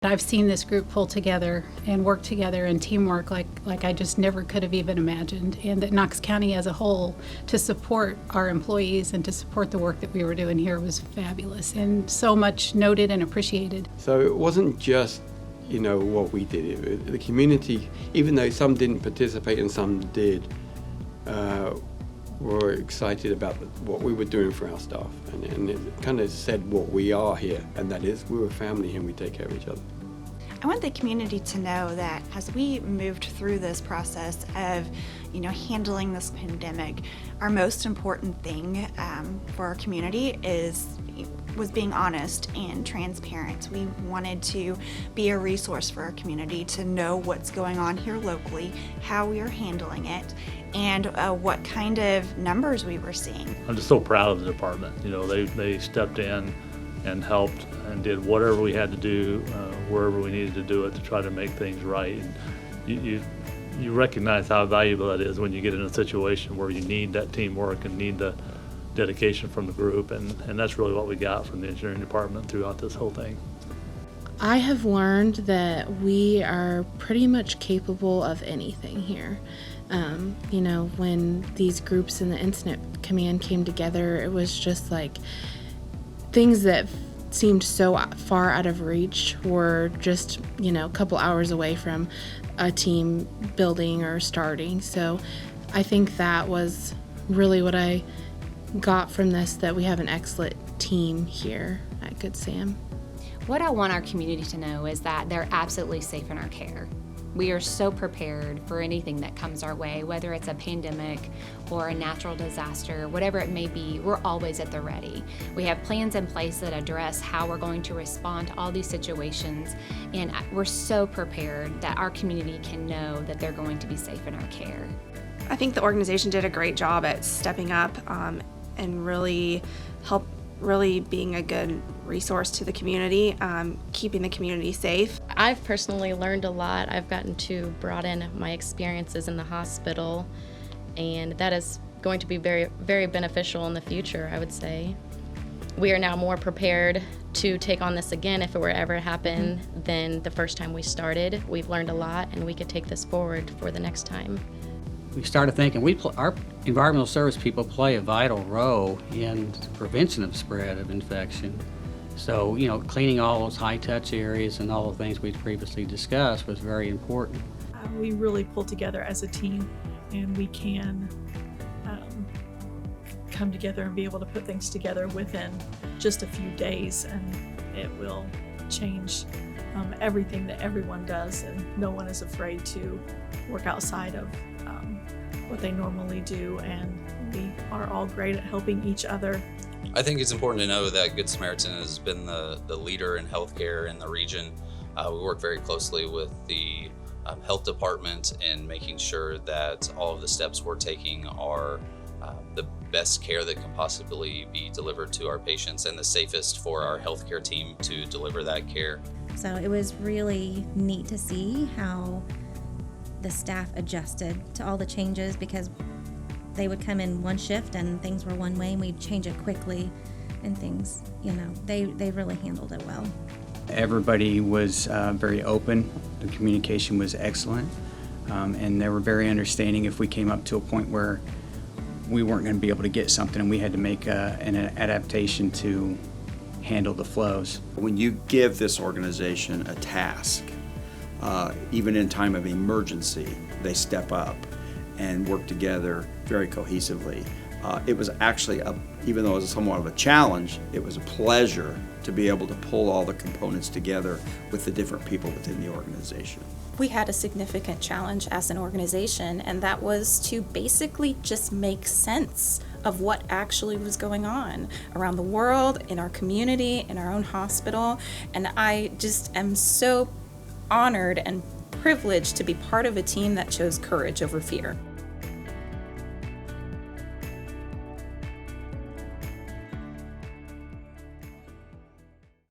I've seen this group pull together and work together and teamwork like I just never could have even imagined, and that Knox County as a whole, to support our employees and to support the work that we were doing here, was fabulous and so much noted and appreciated. So it wasn't just, what we did. The community, even though some didn't participate and some did, were excited about what we were doing for our staff, and it kind of said what we are here, and that is we're a family and we take care of each other. I want the community to know that as we moved through this process of, handling this pandemic, our most important thing for our community was being honest and transparent. We wanted to be a resource for our community to know what's going on here locally, how we are handling it, and what kind of numbers we were seeing. I'm just so proud of the department. They stepped in and helped and did whatever we had to do, wherever we needed to do it to try to make things right. And you recognize how valuable that is when you get in a situation where you need that teamwork and need the dedication from the group, and that's really what we got from the engineering department throughout this whole thing. I have learned that we are pretty much capable of anything here. When these groups in the incident command came together, it was just like things that seemed so far out of reach were just, a couple hours away from a team building or starting. So I think that was really what I got from this, that we have an excellent team here at Good Sam. What I want our community to know is that they're absolutely safe in our care. We are so prepared for anything that comes our way, whether it's a pandemic or a natural disaster, whatever it may be, we're always at the ready. We have plans in place that address how we're going to respond to all these situations, and we're so prepared that our community can know that they're going to be safe in our care. I think the organization did a great job at stepping up and really being a good resource to the community, keeping the community safe. I've personally learned a lot. I've gotten to broaden my experiences in the hospital, and that is going to be very, very beneficial in the future, I would say. We are now more prepared to take on this again if it were ever to happen than the first time we started. We've learned a lot, and we could take this forward for the next time. We started thinking our environmental service people play a vital role in the prevention of spread of infection. So, cleaning all those high-touch areas and all the things we previously discussed was very important. We really pull together as a team, and we can come together and be able to put things together within just a few days, and it will change everything that everyone does, and no one is afraid to work outside of what they normally do, and we are all great at helping each other. I think it's important to know that Good Samaritan has been the leader in healthcare in the region. We work very closely with the health department in making sure that all of the steps we're taking are the best care that can possibly be delivered to our patients and the safest for our healthcare team to deliver that care. So it was really neat to see how the staff adjusted to all the changes, because they would come in one shift and things were one way and we'd change it quickly, and things, they really handled it well. Everybody was very open. The communication was excellent, and they were very understanding if we came up to a point where we weren't going to be able to get something and we had to make an adaptation to handle the flows. When you give this organization a task, even in time of emergency, they step up and work together very cohesively. It was actually, even though it was somewhat of a challenge, it was a pleasure to be able to pull all the components together with the different people within the organization. We had a significant challenge as an organization, and that was to basically just make sense of what actually was going on around the world, in our community, in our own hospital. And I just am so honored and privileged to be part of a team that chose courage over fear.